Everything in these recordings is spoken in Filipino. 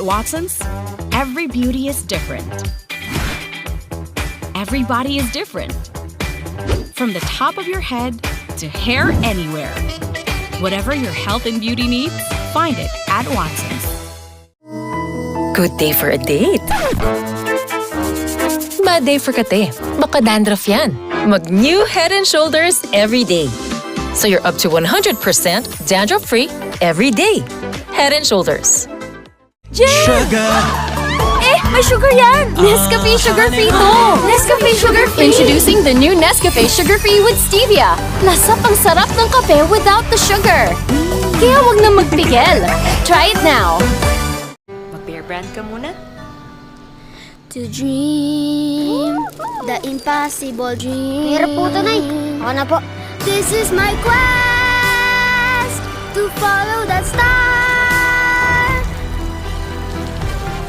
At Watson's, every beauty is different. Every body is different. From the top of your head to hair anywhere. Whatever your health and beauty needs, find it at Watson's. Good day for a date. Bad day for kate. Baka dandruff yan. Mag-new Head & Shoulders every day. So you're up to 100% dandruff-free every day. Head & Shoulders. Sugar! May sugar yan! Nescafe Sugar-Free to! Nescafe Sugar-Free! Introducing the new Nescafe Sugar-Free with Stevia. Lasa pang sarap ng kape without the sugar. Kaya wag na magpigil. Try it now. Mag-Bear Brand ka muna? To dream the impossible dream. Hirap po ito, Nay. Ako na po. This is my quest to follow that star.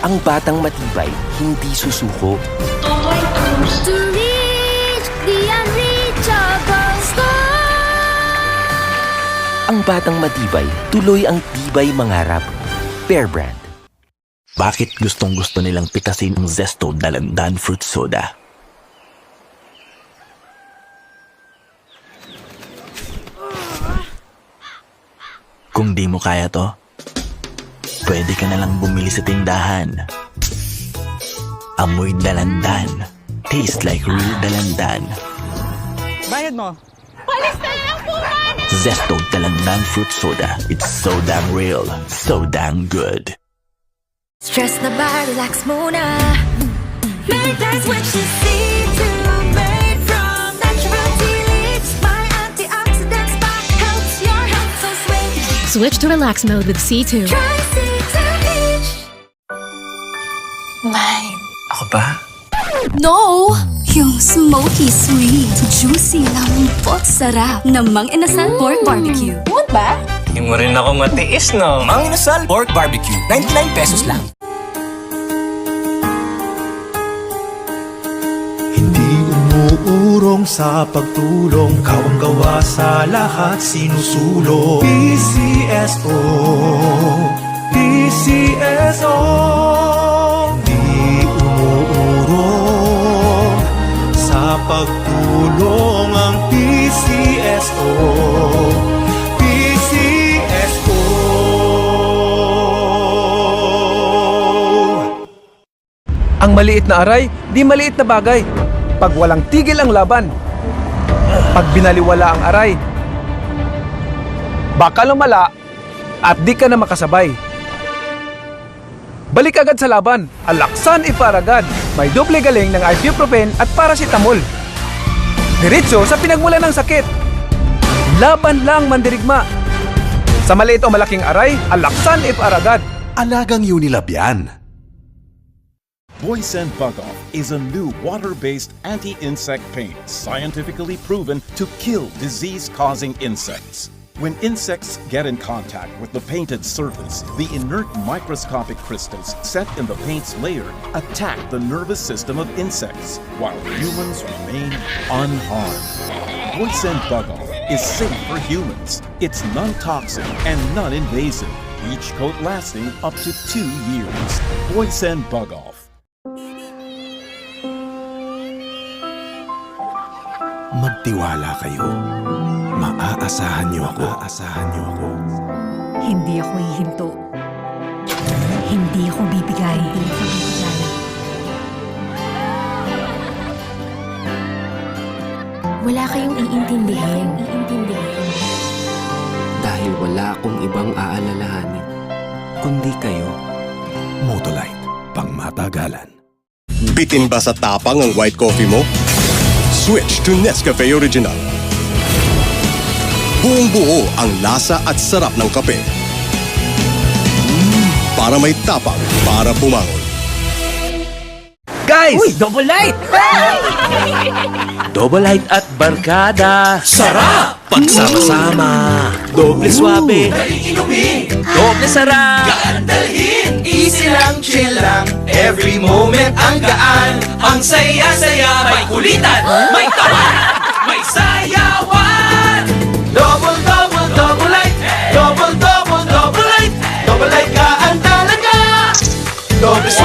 Ang batang matibay, hindi susuko. To reach the unreachable star. Ang batang matibay, tuloy ang tibay mangarap. Bear Brand. Bakit gustong-gusto nilang pitasin ang Zesto Dalandan Fruit Soda? Kung di mo kaya to, pwede ka na lang bumili sa tindahan. Amoy dalandan. Taste like real dalandan. Bayad mo. Zesto Dalandan Fruit Soda. It's so damn real. So damn good. Stress na ba? Relax muna. Make that switch to C2, made from natural tea leaves. My antioxidant spa helps your health so switch. Switch to relax mode with C2. Try C2H. Ako ba? No! Yung smoky sweet, juicy, lambot, sarap na Mang Inasal Pork Barbecue. What ba? Hindi mo rin ako matiis, no? Mang Inasal Pork Barbecue, 99 pesos lang. Hindi umuurong sa pagtulong, ikaw ang gawa sa lahat sinusulong. PCSO, PCSO. Hindi umuurong sa pagtulong ang PCSO. Ang maliit na aray, di maliit na bagay. Pag walang tigil ang laban. Pag binaliwala ang aray, baka lumala at di ka na makasabay. Balik agad sa laban. Alaksan Iparagad. May doble galing ng ibuprofen at paracetamol. Diretso sa pinagmula ng sakit. Laban lang mandirigma. Sa maliit o malaking aray, Alaksan Iparagad. Alagang Unilab yan. Boysen Bug Off is a new water-based anti-insect paint scientifically proven to kill disease-causing insects. When insects get in contact with the painted surface, the inert microscopic crystals set in the paint's layer attack the nervous system of insects, while humans remain unharmed. Boysen Bug Off is safe for humans. It's non-toxic and non-invasive, each coat lasting up to 2 years. Boysen Bug Off. Magtiwala kayo. Maaasahan niyo ako. Hindi ako hihinto. Hindi ako bibigay. Wala kayong iintindihin. Dahil wala akong ibang aalalahanin, kundi kayo. Motolite, pangmatagalan. Bitin ba sa tapang ang white coffee mo? Switch to Nescafe Original. Buong-buo ang lasa at sarap ng kape. Para may tapang, para bumangon. Guys! Uy, double light! Double light at barkada. Sarap! Pagsama-sama. Doble swabe. Doble sarap. Gaan dalhin. Easy lang, chill lang. Every moment ang gaan. Ang saya-saya. May kulitan. May tawa. May sayawan. Double, double, double light. Double, double, double light. Double light gaan talaga. Go,